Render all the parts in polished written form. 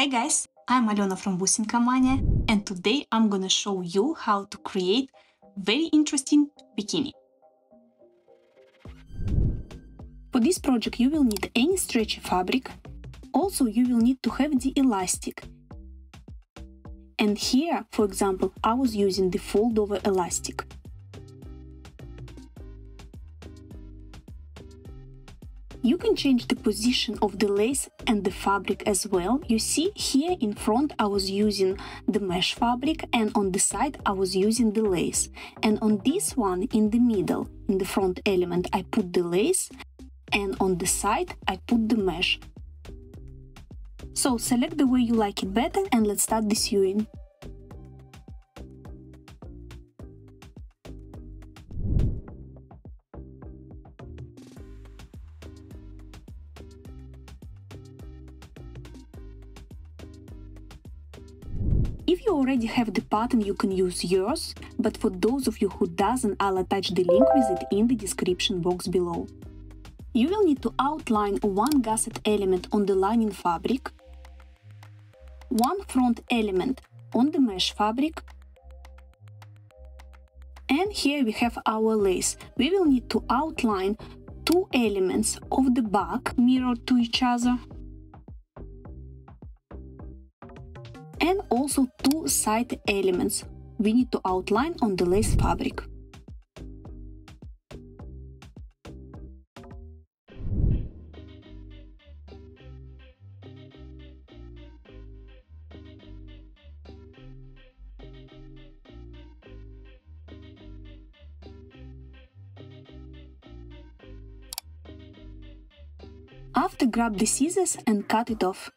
Hi guys, I'm Alyona from BusinkaMania, and today I'm gonna show you how to create very interesting bikini. For this project you will need any stretchy fabric. Also you will need to have the elastic. And here, for example, I was using the fold-over elastic. You can change the position of the lace and the fabric as well. You see here in front I was using the mesh fabric, and on the side I was using the lace. And on this one in the middle, in the front element, I put the lace, and on the side I put the mesh. So select the way you like it better and let's start the sewing. If you already have the pattern, you can use yours, but for those of you who doesn't, I'll attach the link with it in the description box below. You will need to outline one gusset element on the lining fabric, one front element on the mesh fabric, and here we have our lace. We will need to outline two elements of the back mirrored to each other, and also two side elements we need to outline on the lace fabric. After, grab the scissors and cut it off.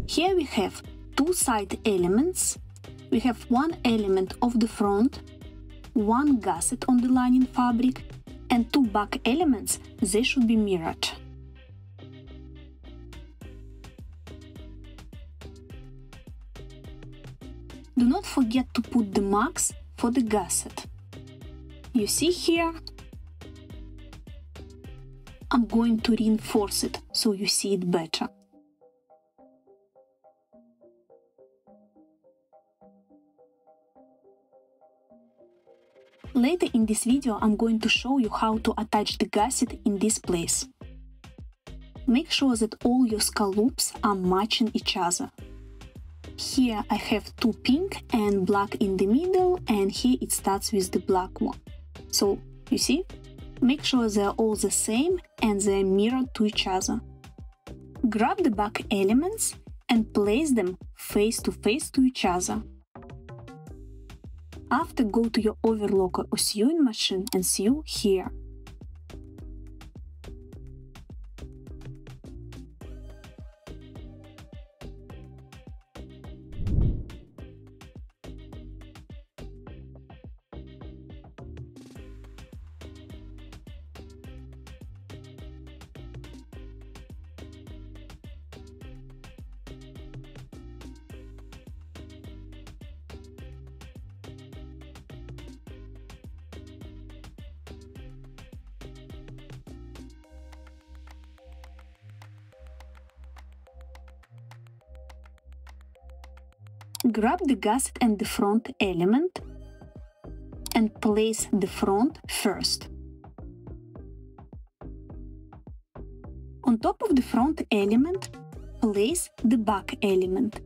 Here we have two side elements. We have one element of the front, one gusset on the lining fabric, and two back elements. They should be mirrored. Do not forget to put the marks for the gusset. You see here? I'm going to reinforce it so you see it better. Later in this video I'm going to show you how to attach the gusset in this place. Make sure that all your scallops are matching each other. Here I have two pink and black in the middle, and here it starts with the black one. So, you see? Make sure they are all the same and they are mirrored to each other. Grab the back elements and place them face to each other. After, go to your overlocker or sewing machine and sew here. Grab the gusset and the front element and place the front first. On top of the front element, place the back element.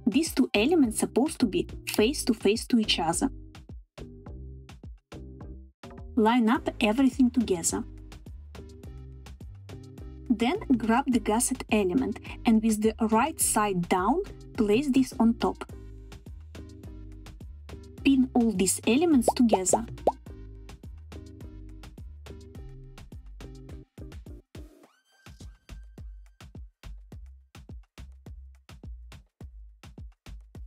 These two elements are supposed to be face to each other. Line up everything together. Then grab the gusset element and with the right side down, place this on top. Pin all these elements together.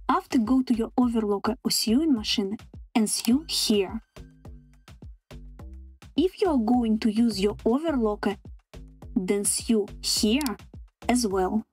After, go to your overlocker or sewing machine and sew here. If you are going to use your overlocker, then sew here as well.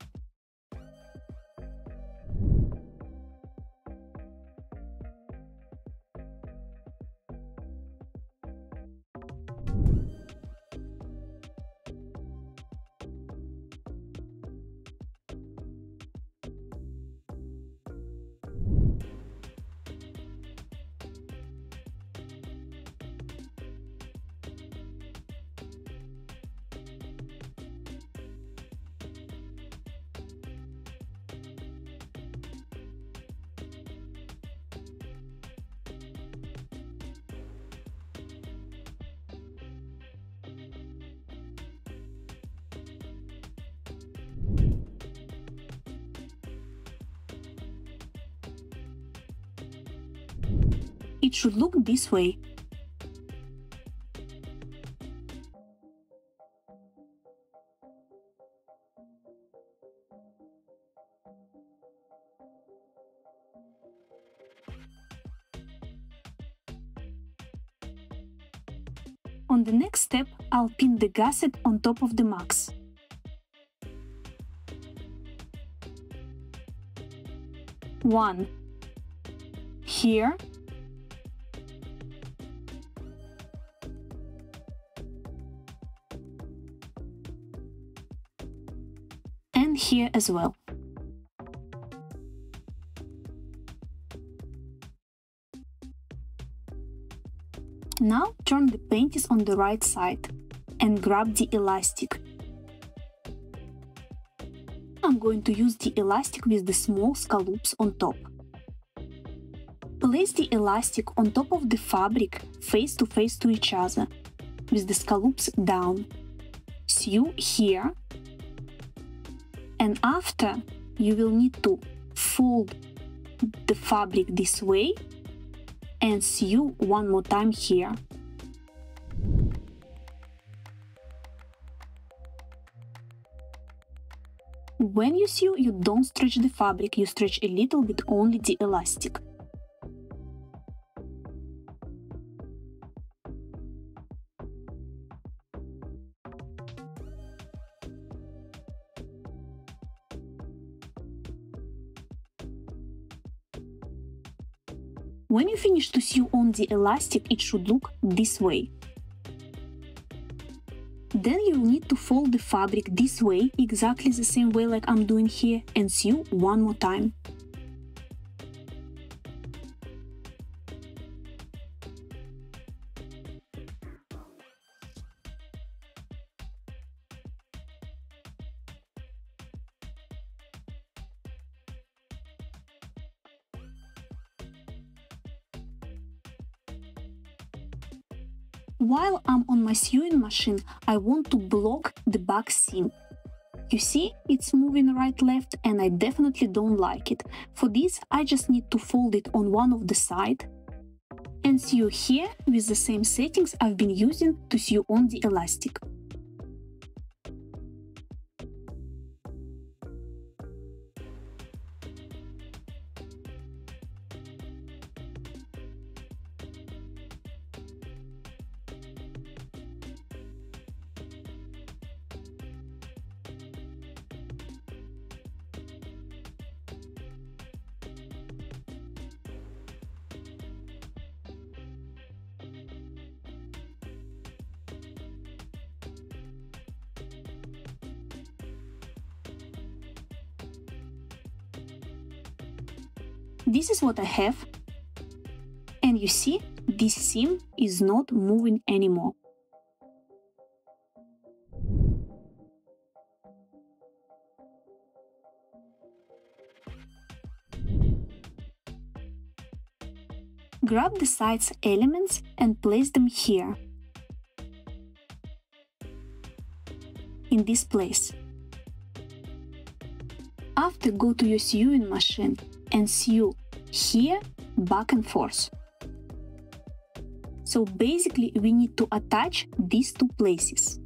It should look this way. On the next step, I'll pin the gusset on top of the max. One here, and here as well. Now turn the panties on the right side and grab the elastic. I'm going to use the elastic with the small scallops on top. Place the elastic on top of the fabric face to each other, with the scallops down. Sew here, and after you will need to fold the fabric this way and sew one more time here. When you sew, you don't stretch the fabric, you stretch a little bit only the elastic. When you finish to sew on the elastic, it should look this way. Then you will need to fold the fabric this way, exactly the same way like I'm doing here, and sew one more time. While I'm on my sewing machine, I want to block the back seam. You see, it's moving right-left and I definitely don't like it. For this, I just need to fold it on one of the sides and sew here with the same settings I've been using to sew on the elastic. This is what I have, and you see, this seam is not moving anymore. Grab the sides elements and place them here. in this place. After, go to your sewing machine and sew here, back and forth. So basically we need to attach these two places.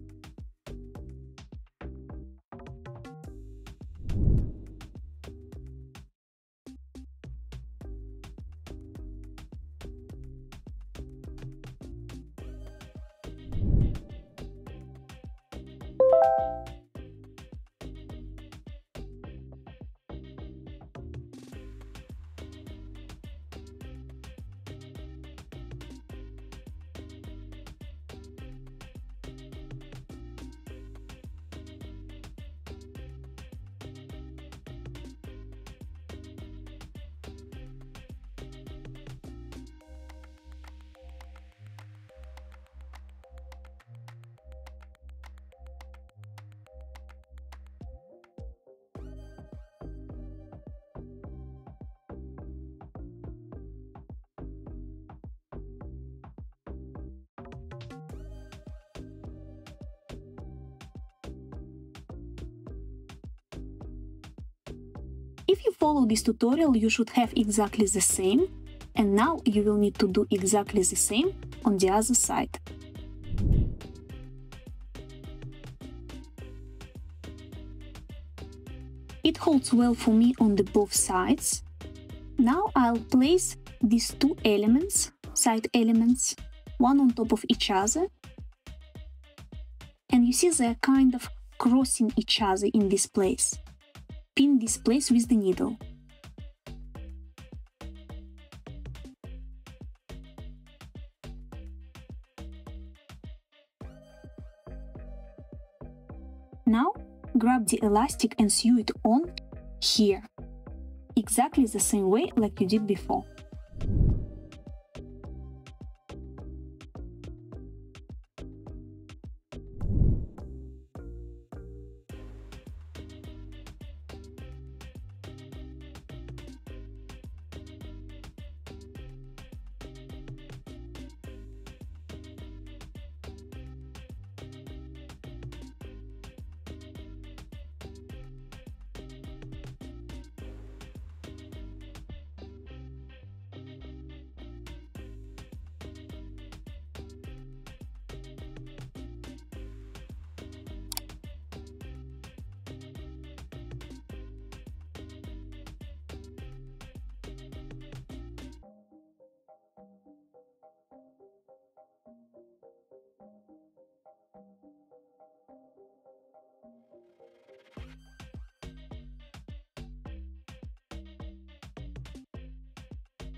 If you follow this tutorial, you should have exactly the same, and now you will need to do exactly the same on the other side. It holds well for me on the both sides. Now I'll place these two elements, side elements, one on top of each other, and you see they're kind of crossing each other in this place. Pin this place with the needle. Now grab the elastic and sew it on here, exactly the same way like you did before.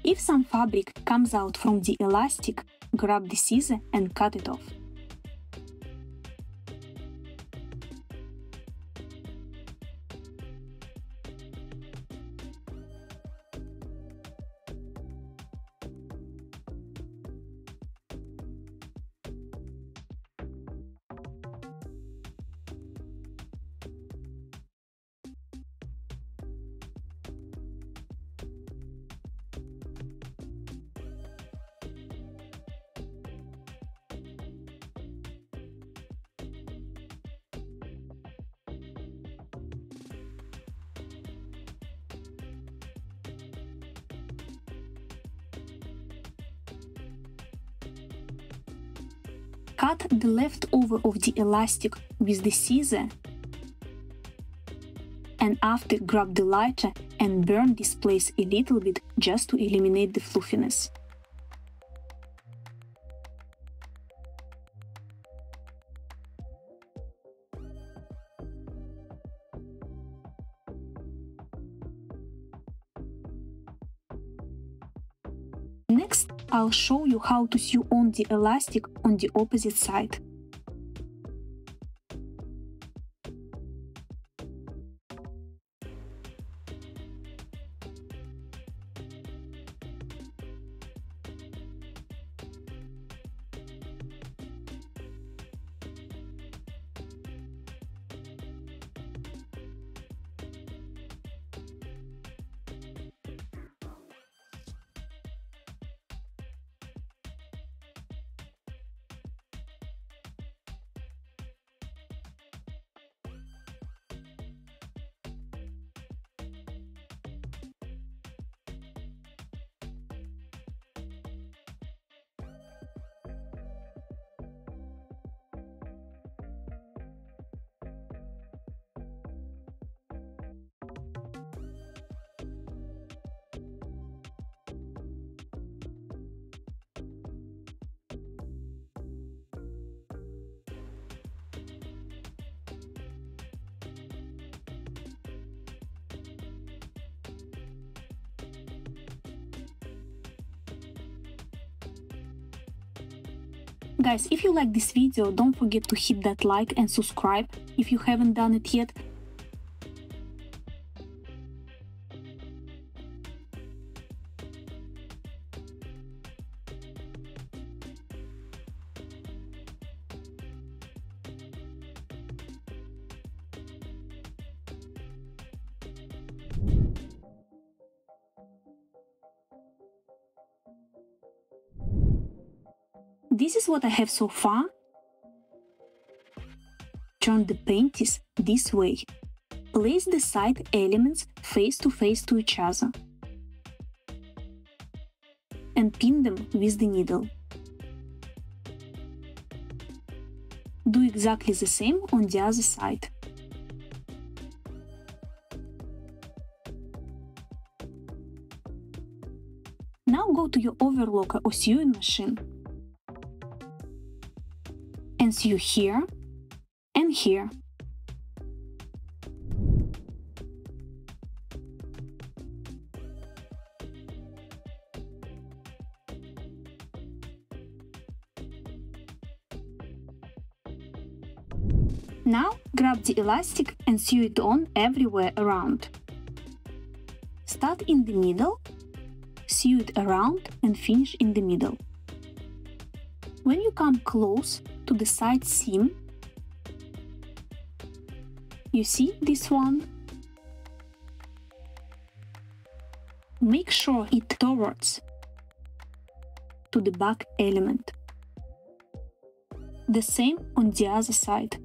If some fabric comes out from the elastic, grab the scissor and cut it off. Cut the leftover of the elastic with the scissor, and after grab the lighter and burn this place a little bit just to eliminate the fluffiness. Next, I'll show you how to sew on the elastic on the opposite side. Guys, if you like this video, don't forget to hit that like and subscribe if you haven't done it yet. This is what I have so far. Turn the panties this way. Place the side elements face to each other and pin them with the needle. Do exactly the same on the other side. Now go to your overlocker or sewing machine and sew here and here. Now grab the elastic and sew it on everywhere around. Start in the middle, sew it around and finish in the middle. When you come close to the side seam, you see this one? Make sure it towards to the back element. The same on the other side.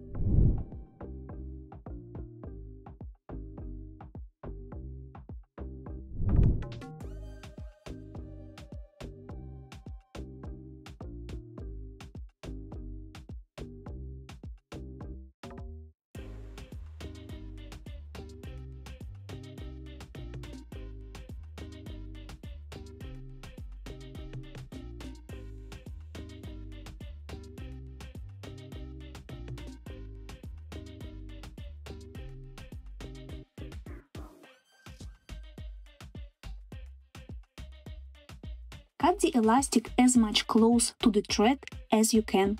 Cut the elastic as much close to the thread as you can.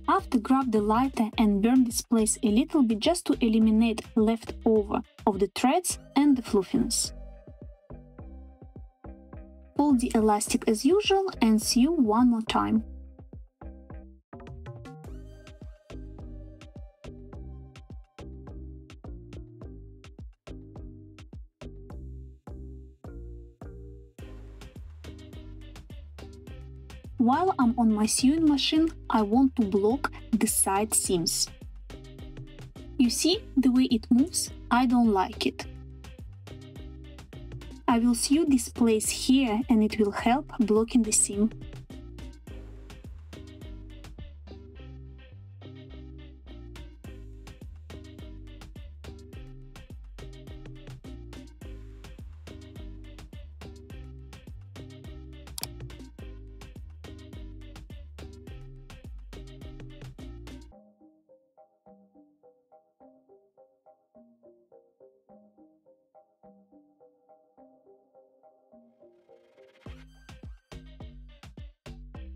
After, grab the lighter and burn this place a little bit just to eliminate leftover of the threads and the fluffiness. Fold the elastic as usual and sew one more time. While I'm on my sewing machine, I want to block the side seams. You see the way it moves? I don't like it. I will sew this place here and it will help blocking the seam.